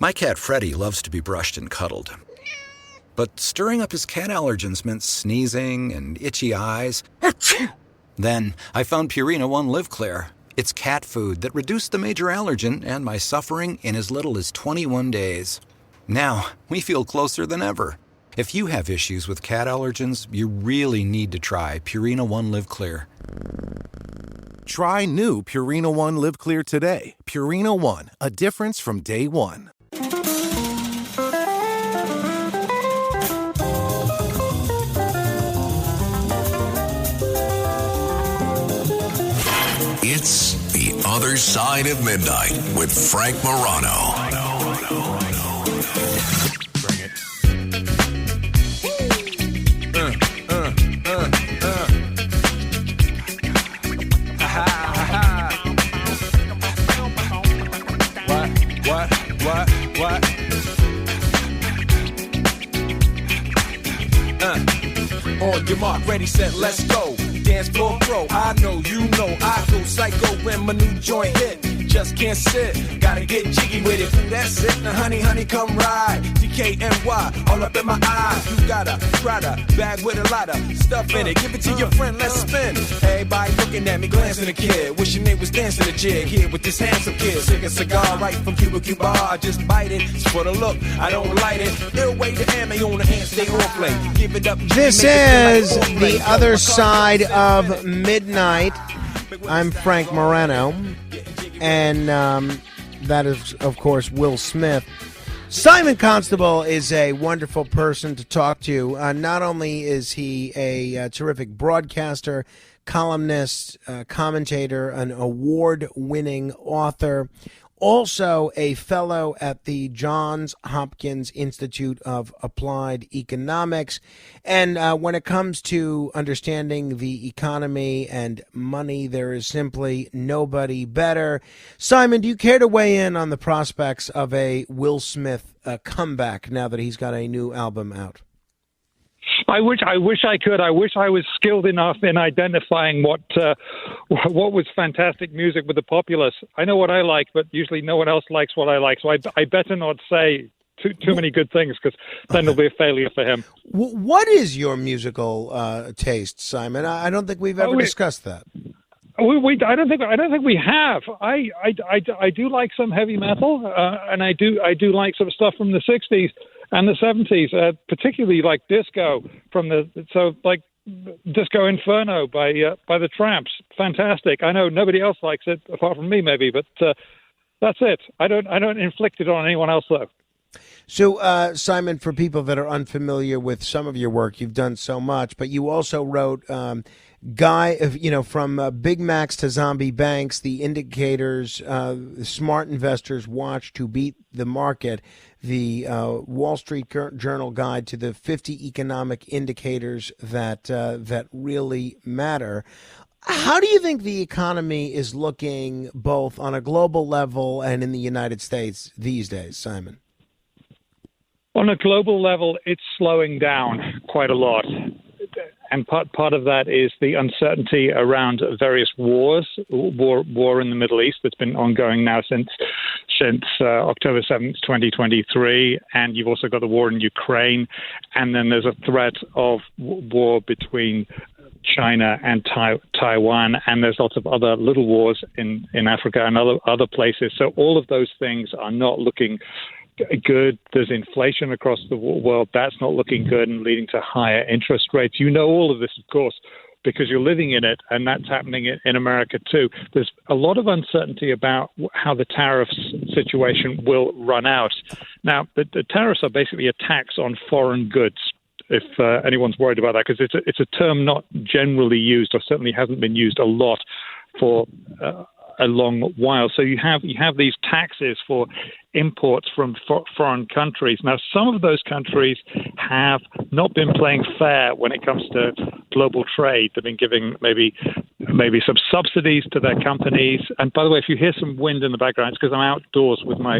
My cat Freddie loves to be brushed and cuddled. But stirring up his cat allergens meant sneezing and itchy eyes. Then I found Purina One Live Clear. It's cat food that reduced the major allergen and my suffering in as little as 21 days. Now, we feel closer than ever. If you have issues with cat allergens, you really need to try Purina One Live Clear. Try new Purina One Live Clear today. Purina One, a difference from day one. It's The Other Side of Midnight with Frank Morano. Bring it. What? On your mark, ready, set, let's go. Dance floor pro, I know, you know, I go psycho when my new joint hit. Just can't sit, gotta get jiggy with it. Ooh, that's it, now honey, come ride. DKNY, all up in my eyes. You got a Prada bag with a lot of stuff in it. Give it to your friend, let's spin. Everybody looking at me, glancing a kid. Wishing they was dancing a jig here with this handsome kid. Sick a cigar right from Cuba Cuba. I just bite it, it's for the look, I don't light it. Ill way to ammo on the hand, stay on play. Give it up. This is The Other Side of Midnight. I'm Frank Morano, and that is, of course, Will Smith. Simon Constable is a wonderful person to talk to. Not only is he a terrific broadcaster, columnist, commentator, an award-winning author, also a fellow at the Johns Hopkins Institute of Applied Economics. And when it comes to understanding the economy and money, there is simply nobody better. Simon, do you care to weigh in on the prospects of a Will Smith comeback now that he's got a new album out? I wish I could. I wish I was skilled enough in identifying what was fantastic music with the populace. I know what I like, but usually no one else likes what I like. So I better not say too many good things, because then it'll be a failure for him. What is your musical taste, Simon? I don't think we've ever discussed that. I don't think we have. I do like some heavy metal, and I do like some stuff from the '60s and the '70s, particularly like disco like Disco Inferno by the Tramps. Fantastic. I know nobody else likes it apart from me, maybe, but that's it. I don't inflict it on anyone else, though. So, Simon, for people that are unfamiliar with some of your work, you've done so much, but you also wrote from Big Macs to Zombie Banks, the indicators, smart investors watch to beat the market, the Wall Street Journal guide to the 50 economic indicators that really matter. How do you think the economy is looking both on a global level and in the United States these days, Simon? On a global level, it's slowing down quite a lot. And part of that is the uncertainty around various wars. War in the Middle East that's been ongoing now since October 7th, 2023. And you've also got the war in Ukraine. And then there's a threat of war between China and Taiwan. And there's lots of other little wars in Africa and other places. So all of those things are not looking good. There's inflation across the world. That's not looking good and leading to higher interest rates. You know all of this, of course, because you're living in it, and that's happening in America too. There's a lot of uncertainty about how the tariffs situation will run out. Now, the tariffs are basically a tax on foreign goods, if anyone's worried about that, because it's a term not generally used, or certainly hasn't been used a lot for a long while. So you have these taxes for imports from foreign countries. Now, some of those countries have not been playing fair when it comes to global trade. They've been giving maybe some subsidies to their companies. And by the way, if you hear some wind in the background, it's because I'm outdoors with my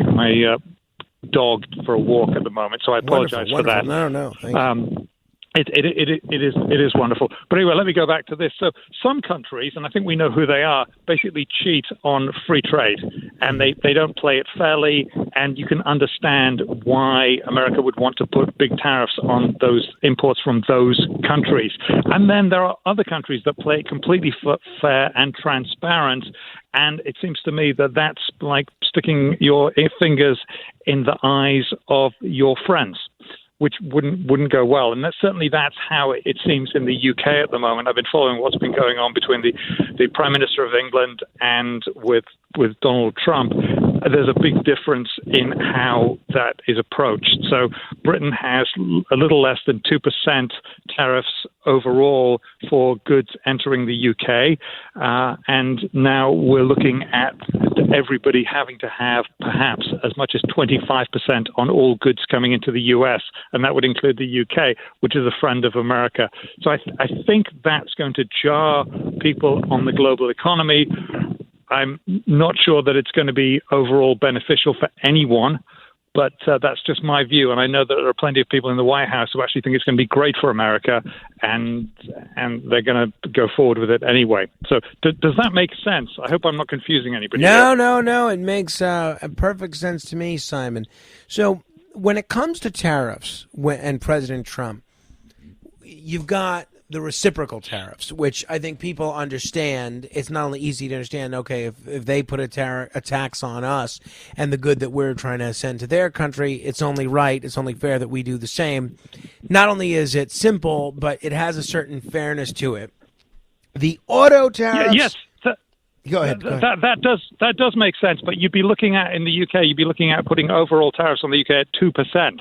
dog for a walk at the moment. So I apologize for that. No. Thank you. It is wonderful. But anyway, let me go back to this. So some countries, and I think we know who they are, basically cheat on free trade, and they don't play it fairly. And you can understand why America would want to put big tariffs on those imports from those countries. And then there are other countries that play it completely fair and transparent. And it seems to me that that's like sticking your fingers in the eyes of your friends, which wouldn't go well. And that's how it seems in the UK at the moment. I've been following what's been going on between the Prime Minister of England and with Donald Trump. There's a big difference in how that is approached. So Britain has a little less than 2% tariffs overall for goods entering the UK. And now we're looking at everybody having to have perhaps as much as 25% on all goods coming into the US. And that would include the UK, which is a friend of America. So I think that's going to jar people on the global economy. I'm not sure that it's going to be overall beneficial for anyone, but that's just my view. And I know that there are plenty of people in the White House who actually think it's going to be great for America, and they're going to go forward with it anyway. So does that make sense? I hope I'm not confusing anybody. No. It makes perfect sense to me, Simon. So when it comes to tariffs and President Trump, you've got the reciprocal tariffs, which I think people understand. It's not only easy to understand, okay, if they put a tax on us and the good that we're trying to send to their country, it's only right, it's only fair that we do the same. Not only is it simple, but it has a certain fairness to it. The auto tariffs... Yes. Go ahead. That does make sense, but you'd be looking at, in the UK, you'd be looking at putting overall tariffs on the UK at 2%.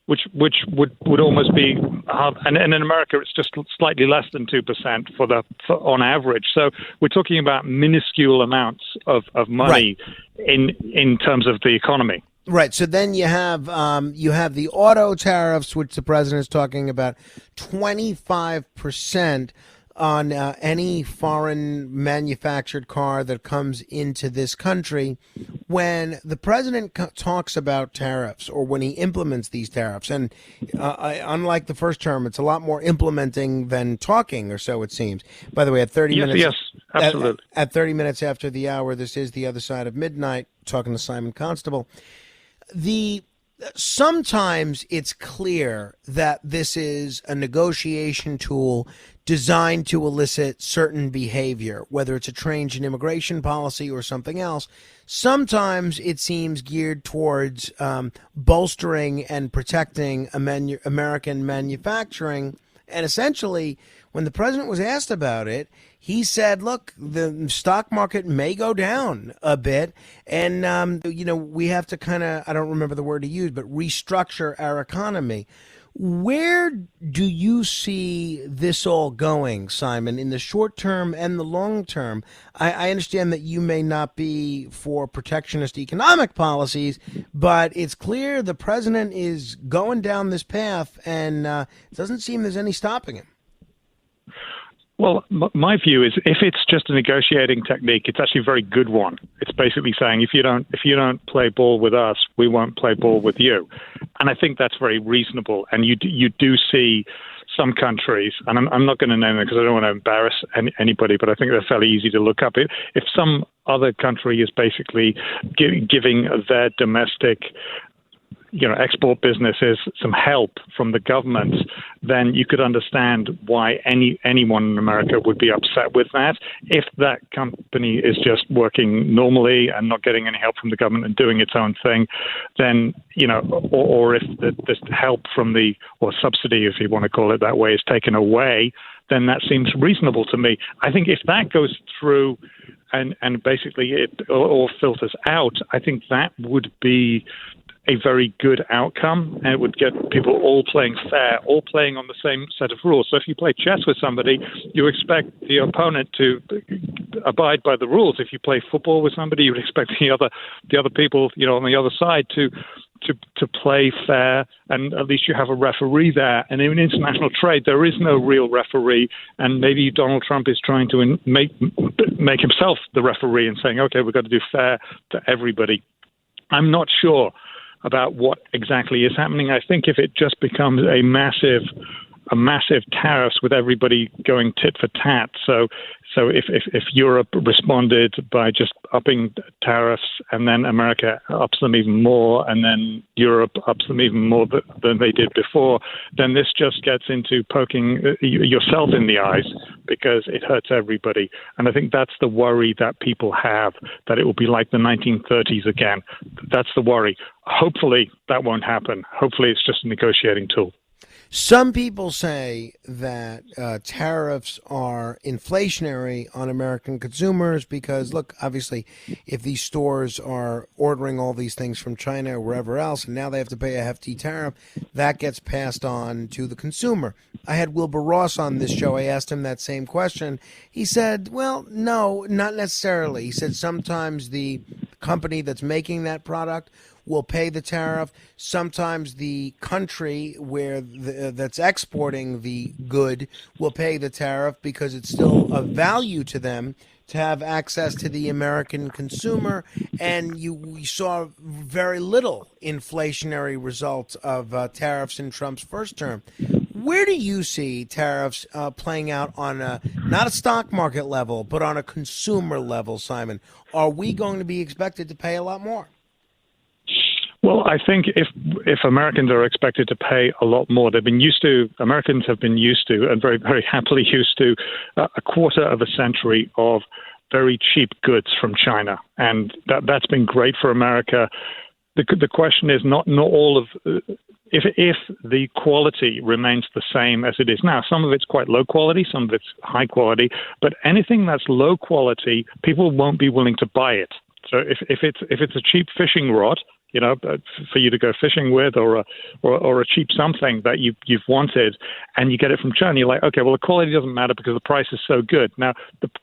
Which would almost be, and in America it's just slightly less than 2% for on average. So we're talking about minuscule amounts of money in terms of the economy. Right. So then you have the auto tariffs, which the president is talking about, 25% on any foreign manufactured car that comes into this country. When the president talks about tariffs, or when he implements these tariffs, and unlike the first term, it's a lot more implementing than talking, or so it seems. By the way, at 30 minutes, yes, absolutely. At 30 minutes after the hour, this is The Other Side of Midnight, talking to Simon Constable. Sometimes it's clear that this is a negotiation tool designed to elicit certain behavior, whether it's a change in immigration policy or something else. Sometimes it seems geared towards bolstering and protecting American manufacturing. And essentially, when the president was asked about it, he said, look, the stock market may go down a bit, and, we have to kind of, I don't remember the word he used, but restructure our economy. Where do you see this all going, Simon, in the short term and the long term? I understand that you may not be for protectionist economic policies, but it's clear the president is going down this path, and it doesn't seem there's any stopping him. Well, my view is if it's just a negotiating technique, it's actually a very good one. It's basically saying if you don't play ball with us, we won't play ball with you. And I think that's very reasonable. And you do see some countries, and I'm not going to name them because I don't want to embarrass anybody, but I think they're fairly easy to look up. If some other country is basically giving their domestic export businesses some help from the government, then you could understand why anyone in America would be upset with that. If that company is just working normally and not getting any help from the government and doing its own thing, then, or if the help from or subsidy, if you want to call it that way, is taken away, then that seems reasonable to me. I think if that goes through and basically it all filters out, I think that would be a very good outcome, and it would get people all playing fair, all playing on the same set of rules. So if you play chess with somebody, you expect the opponent to abide by the rules. If you play football with somebody, you would expect the other people, on the other side to play fair, and at least you have a referee there. And in international trade, there is no real referee, and maybe Donald Trump is trying to make himself the referee and saying, okay, we've got to do fair to everybody. I'm not sure about what exactly is happening. I think if it just becomes a massive a massive tariffs with everybody going tit for tat. So if Europe responded by just upping tariffs and then America ups them even more and then Europe ups them even more than they did before, then this just gets into poking yourself in the eyes because it hurts everybody. And I think that's the worry that people have, that it will be like the 1930s again. That's the worry. Hopefully that won't happen. Hopefully it's just a negotiating tool. Some people say that tariffs are inflationary on American consumers because, look, obviously, if these stores are ordering all these things from China or wherever else, and now they have to pay a hefty tariff, that gets passed on to the consumer. I had Wilbur Ross on this show. I asked him that same question. He said, well, no, not necessarily. He said sometimes the company that's making that product will pay the tariff. Sometimes the country where that's exporting the good will pay the tariff because it's still of value to them to have access to the American consumer. And we saw very little inflationary results of tariffs in Trump's first term. Where do you see tariffs playing out on not a stock market level, but on a consumer level, Simon? Are we going to be expected to pay a lot more? Well, I think if Americans are expected to pay a lot more, Americans have been used to, and very, very happily used to, a quarter of a century of very cheap goods from China. And that's been great for America. The question is not all of, if the quality remains the same as it is now. Some of it's quite low quality, some of it's high quality, but anything that's low quality, people won't be willing to buy it. So if it's a cheap fishing rod, for you to go fishing with, or a cheap something that you've wanted, and you get it from China, you're like, okay, well, the quality doesn't matter because the price is so good. Now,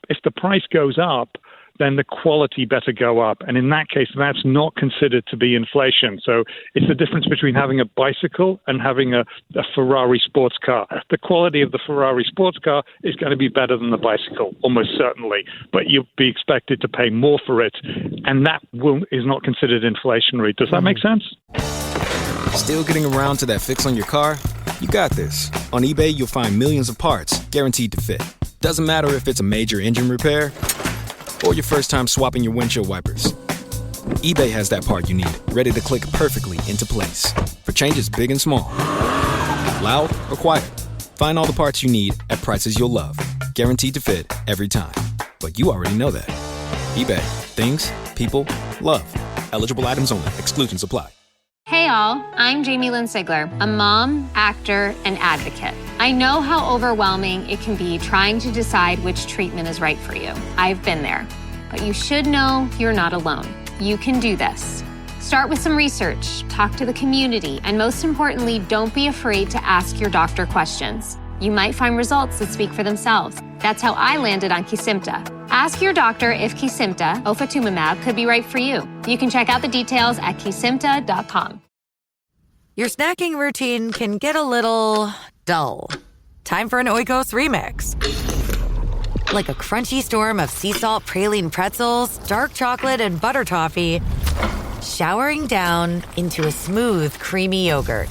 if the price goes up, then the quality better go up. And in that case, that's not considered to be inflation. So it's the difference between having a bicycle and having a Ferrari sports car. The quality of the Ferrari sports car is going to be better than the bicycle, almost certainly. But you'll be expected to pay more for it. And that is not considered inflationary. Does that make sense? Still getting around to that fix on your car? You got this. On eBay, you'll find millions of parts guaranteed to fit. Doesn't matter if it's a major engine repair or your first time swapping your windshield wipers. eBay has that part you need, ready to click perfectly into place for changes big and small. Loud or quiet, find all the parts you need at prices you'll love. Guaranteed to fit every time. But you already know that. eBay. Things, people, love. Eligible items only. Exclusions apply. Hey all, I'm Jamie Lynn Sigler, a mom, actor, and advocate. I know how overwhelming it can be trying to decide which treatment is right for you. I've been there. But you should know you're not alone. You can do this. Start with some research, talk to the community, and most importantly, don't be afraid to ask your doctor questions. You might find results that speak for themselves. That's how I landed on Kesimpta. Ask your doctor if Kesimpta, ofatumumab, could be right for you. You can check out the details at kesimpta.com. Your snacking routine can get a little dull. Time for an Oikos remix. Like a crunchy storm of sea salt praline pretzels, dark chocolate, and butter toffee, showering down into a smooth, creamy yogurt.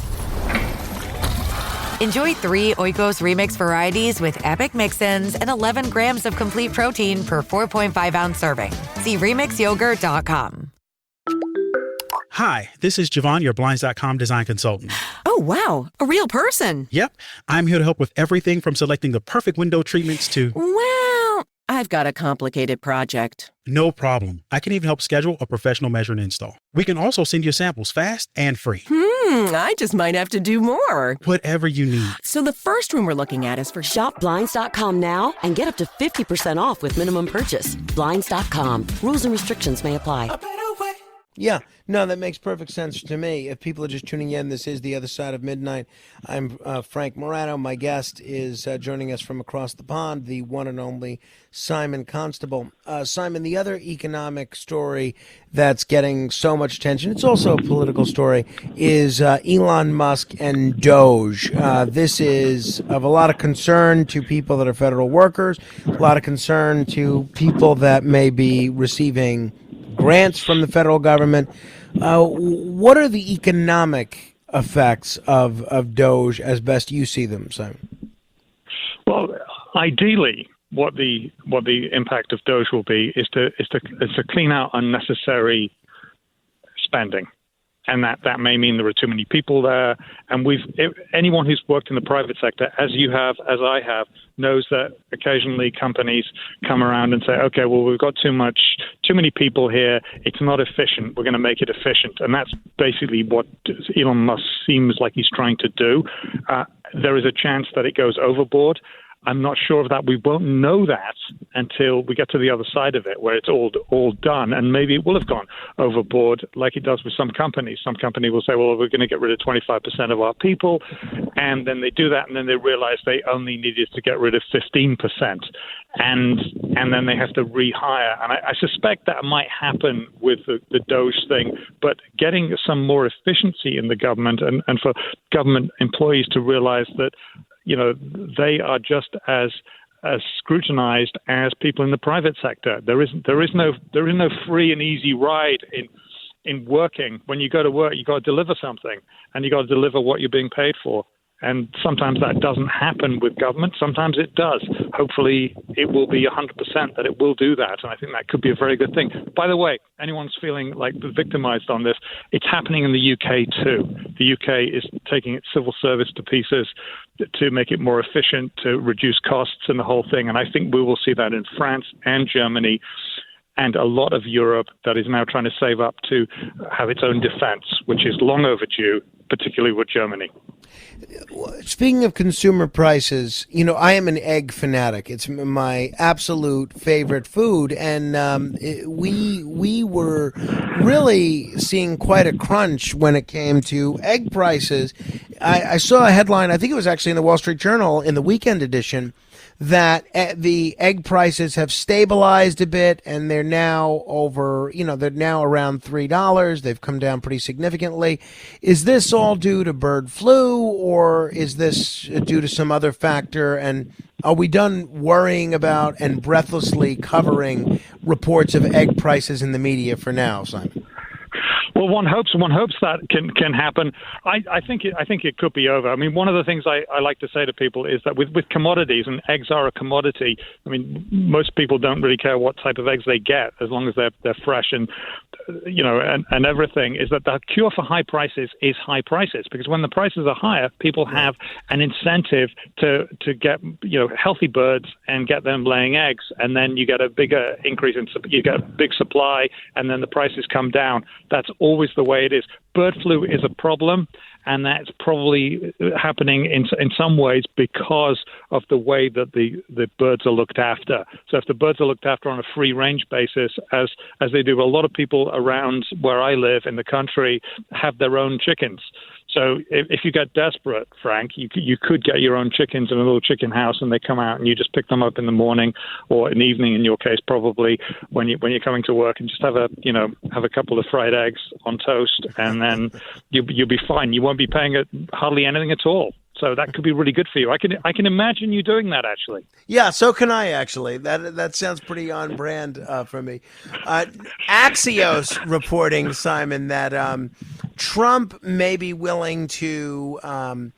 Enjoy 3 Oikos Remix varieties with epic mix-ins and 11 grams of complete protein per 4.5-ounce serving. See RemixYogurt.com. Hi, this is Javon, your Blinds.com design consultant. Oh, wow. A real person. Yep. I'm here to help with everything from selecting the perfect window treatments to... Well, I've got a complicated project. No problem. I can even help schedule a professional measure and install. We can also send you samples fast and free. I just might have to do more. Whatever you need. So the first room we're looking at is for... Shop Blinds.com now and get up to 50% off with minimum purchase. Blinds.com. Rules and restrictions may apply. Yeah, no, that makes perfect sense to me. If people are just tuning in, this is The Other Side of Midnight. I'm Frank Morano. My guest is joining us from across the pond, the one and only Simon Constable. Simon, the other economic story that's getting so much attention, it's also a political story, is Elon Musk and Doge. This is of a lot of concern to people that are federal workers, a lot of concern to people that may be receiving grants from the federal government. What are the economic effects of Doge as best you see them, Simon? Well, ideally, what the impact of Doge will be is to clean out unnecessary spending. And that may mean there are too many people there. And anyone who's worked in the private sector, as you have, as I have, knows that occasionally companies come around and say, okay, well, we've got too many people here. It's not efficient. We're going to make it efficient. And that's basically what Elon Musk seems like he's trying to do. There is a chance that it goes overboard. I'm not sure of that. We won't know that until we get to the other side of it, where it's all done. And maybe it will have gone overboard like it does with some companies. Some company will say, well, we're going to get rid of 25% of our people. And then they do that, and then they realize they only needed to get rid of 15%. And then they have to rehire. And I suspect that might happen with the Doge thing. But getting some more efficiency in the government and for government employees to realize that, they are just as scrutinized as people in the private sector. There is no free and easy ride in working. When you go to work, you got to deliver something, and you got to deliver what you're being paid for. And sometimes that doesn't happen with government. Sometimes it does. Hopefully, it will be 100% that it will do that. And I think that could be a very good thing. By the way, anyone's feeling like victimized on this, it's happening in the UK too. The UK is taking its civil service to pieces to make it more efficient, to reduce costs and the whole thing. And I think we will see that in France and Germany and a lot of Europe that is now trying to save up to have its own defense, which is long overdue, particularly with Germany. Speaking of consumer prices, I am an egg fanatic. It's my absolute favorite food, and we were really seeing quite a crunch when it came to egg prices. I saw a headline, I think it was actually in the Wall Street Journal in the weekend edition, that the egg prices have stabilized a bit, and they're now they're now around $3. They've come down pretty significantly. Is this all due to bird flu, or is this due to some other factor? And are we done worrying about and breathlessly covering reports of egg prices in the media for now, Simon? Well, one hopes that can happen. I think it could be over. I mean, one of the things I like to say to people is that with commodities, and eggs are a commodity. I mean, most people don't really care what type of eggs they get as long as they're fresh and everything. Is that the cure for high prices is high prices, because when the prices are higher, people have an incentive to get healthy birds and get them laying eggs, and then you get a bigger increase you get a big supply, and then the prices come down. That's always the way it is. Bird flu is a problem, and that's probably happening in some ways because of the way that the birds are looked after. So if the birds are looked after on a free-range basis, as they do, a lot of people around where I live in the country have their own chickens. So if you get desperate, Frank, you could get your own chickens in a little chicken house, and they come out and you just pick them up in the morning or in the evening, in your case, probably when you're coming to work, and just have a couple of fried eggs on toast, and then you'll be fine. You won't be paying hardly anything at all. So that could be really good for you. I can imagine you doing that, actually. Yeah, so can I, actually. That sounds pretty on brand for me. Axios reporting, Simon, that Trump may be willing to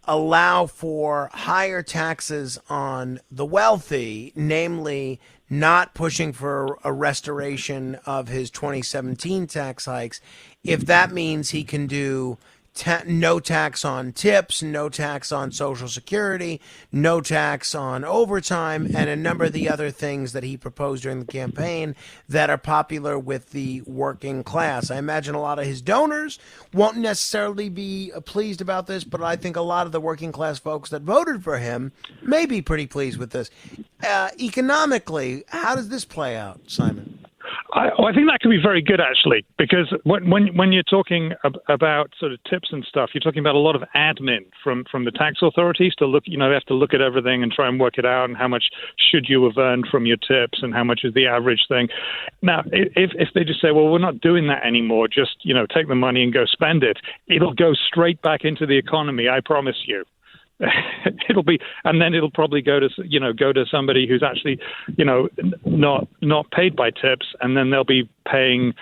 allow for higher taxes on the wealthy, namely not pushing for a restoration of his 2017 tax hikes, if that means he can do no tax on tips, no tax on Social Security, no tax on overtime, and a number of the other things that he proposed during the campaign that are popular with the working class. I imagine a lot of his donors won't necessarily be pleased about this, but I think a lot of the working class folks that voted for him may be pretty pleased with this. Economically, how does this play out, Simon? I think that could be very good, actually, because when you're talking about sort of tips and stuff, you're talking about a lot of admin from the tax authorities to look. They have to look at everything and try and work it out, and how much should you have earned from your tips, and how much is the average thing. Now, if they just say, well, we're not doing that anymore, just take the money and go spend it, it'll go straight back into the economy. I promise you. And then it'll probably go to somebody who's actually not paid by tips, and then they'll be paying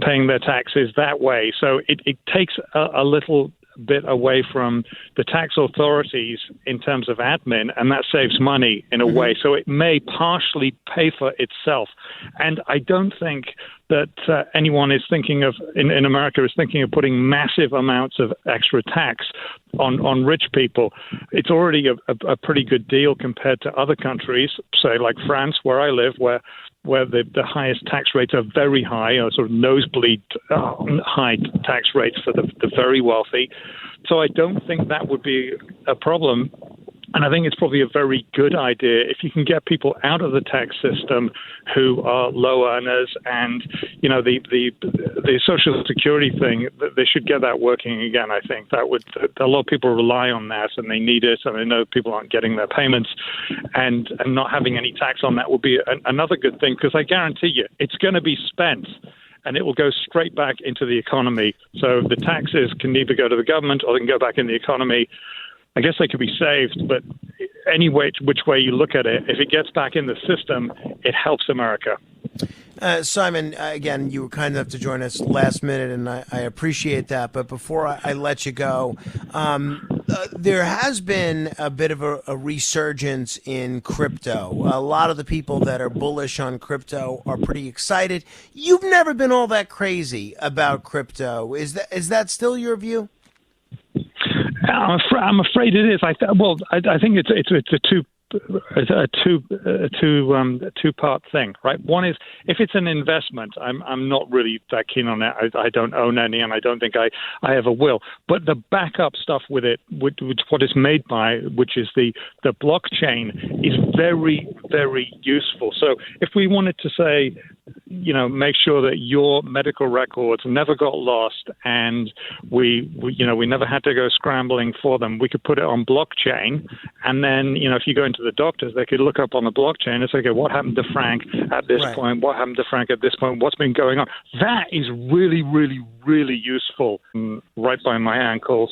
paying their taxes that way. So it takes a little bit away from the tax authorities in terms of admin, and that saves money in a way. So it may partially pay for itself. And I don't think that anyone is thinking of, in America, is thinking of putting massive amounts of extra tax on rich people. It's already a pretty good deal compared to other countries, say like France, where I live, where the highest tax rates are very high, or sort of nosebleed high tax rates for the very wealthy. So I don't think that would be a problem. And I think it's probably a very good idea if you can get people out of the tax system who are low earners, and the Social Security thing, they should get that working again. I think that would, a lot of people rely on that and they need it, and I know people aren't getting their payments, and not having any tax on that would be another good thing, because I guarantee you it's going to be spent. And it will go straight back into the economy. So the taxes can either go to the government or they can go back in the economy. I guess they could be saved, but anyway, which way you look at it, if it gets back in the system, it helps America. Simon, again, you were kind enough to join us last minute, and I appreciate that. But before I let you go, there has been a bit of a resurgence in crypto. A lot of the people that are bullish on crypto are pretty excited. You've never been all that crazy about crypto. Is that still your view? I'm afraid it is. I think it's a two-part thing, right? One is, if it's an investment, I'm not really that keen on it. I don't own any, and I don't think I ever will. But the backup stuff with it, which what it's made by, which is the blockchain, is very, very useful. So if we wanted to say, make sure that your medical records never got lost, and we never had to go scrambling for them, we could put it on blockchain, and then if you go into the doctors, they could look up on the blockchain and say, okay, what happened to Frank at this point? What happened to Frank at this point? What's been going on? That is really, really, really useful, right by my ankles.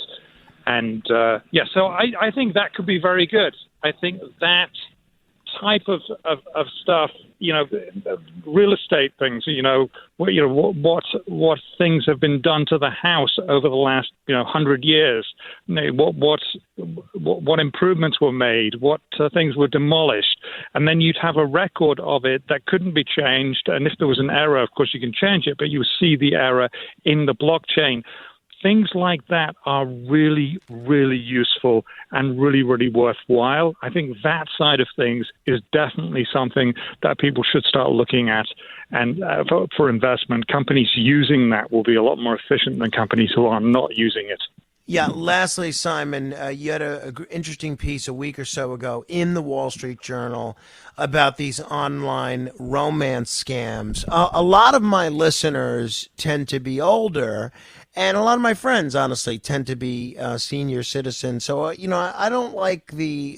And so I think that could be very good. I think that type of stuff, real estate things, what things have been done to the house over the last 100 years, what improvements were made, what things were demolished, and then you'd have a record of it that couldn't be changed. And if there was an error, of course you can change it, but you see the error in the blockchain. Things like that are really, really useful and really, really worthwhile. I think that side of things is definitely something that people should start looking at. And for investment, companies using that will be a lot more efficient than companies who are not using it. Yeah. Lastly, Simon, you had an interesting piece a week or so ago in the Wall Street Journal about these online romance scams. A lot of my listeners tend to be older, and a lot of my friends, honestly, tend to be senior citizens. So, I don't like the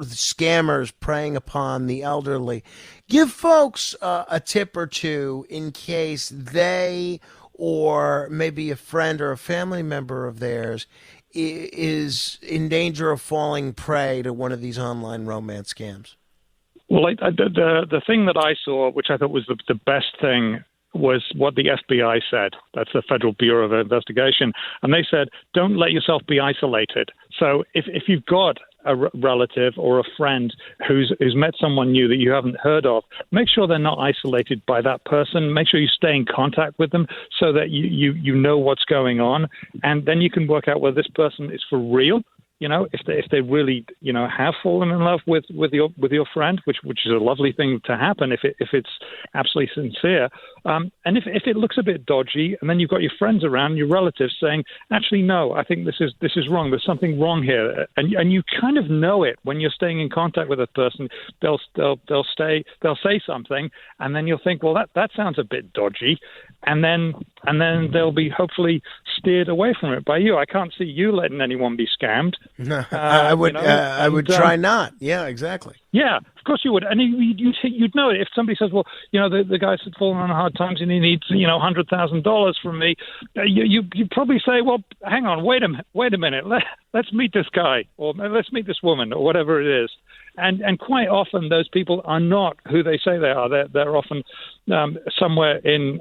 scammers preying upon the elderly. Give folks a tip or two in case they, or maybe a friend or a family member of theirs, is in danger of falling prey to one of these online romance scams. Well, the thing that I saw, which I thought was the best thing, was what the FBI said. That's the Federal Bureau of Investigation. And they said, don't let yourself be isolated. So if you've got a relative or a friend who's met someone new that you haven't heard of, make sure they're not isolated by that person. Make sure you stay in contact with them so that you know what's going on. And then you can work out whether this person is for real. If they really, have fallen in love with your friend, which is a lovely thing to happen if it's absolutely sincere. And if it looks a bit dodgy, and then you've got your friends around, your relatives saying, actually, no, I think this is wrong. There's something wrong here. And you kind of know it when you're staying in contact with a person. They'll say something, and then you'll think, well, that sounds a bit dodgy. And then they'll be hopefully steered away from it by you. I can't see you letting anyone be scammed. No, I would try not. Yeah, exactly. Yeah, of course you would. And you'd know it. If somebody says, well, the guy's fallen on hard times and he needs, $100,000 from me, you'd probably say, well, hang on, wait a minute. Let's meet this guy, or let's meet this woman, or whatever it is. And quite often those people are not who they say they are. They're often somewhere in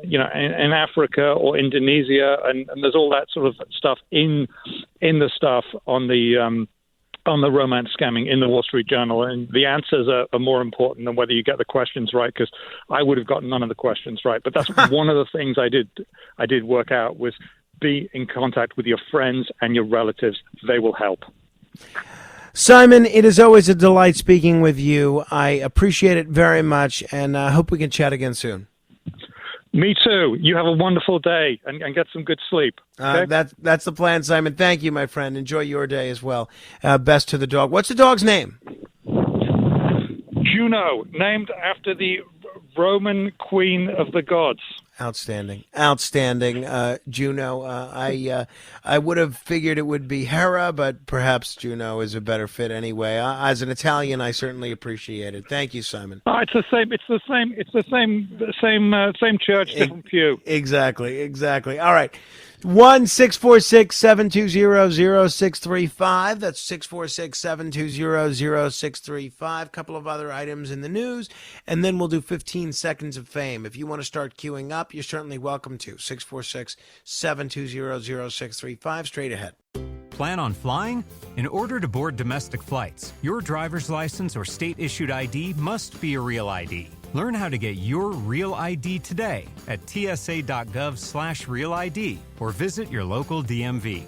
Africa or Indonesia, and there's all that sort of stuff in the stuff on the romance scamming in the Wall Street Journal, and the answers are more important than whether you get the questions right, because I would have gotten none of the questions right. But that's one of the things I did work out was be in contact with your friends and your relatives. They will help. Simon, it is always a delight speaking with you. I appreciate it very much, and I hope we can chat again soon. Me too. You have a wonderful day and get some good sleep. Okay? That's the plan, Simon. Thank you, my friend. Enjoy your day as well. Best to the dog. What's the dog's name? Juno, named after the Roman queen of the gods. Outstanding. Juno. I would have figured it would be Hera, but perhaps Juno is a better fit anyway. As an Italian, I certainly appreciate it. Thank you, Simon. It's the same church, different pew. Exactly. All right. 1-646-720-0635. That's 646-720-0635. Couple of other items in the news, and then we'll do 15 seconds of fame. If you want to start queuing up, you're certainly welcome to. 646-720-0635. Straight ahead. Plan on flying? In order to board domestic flights, your driver's license or state-issued ID must be a real ID. Learn how to get your real ID today at tsa.gov/real ID or visit your local DMV.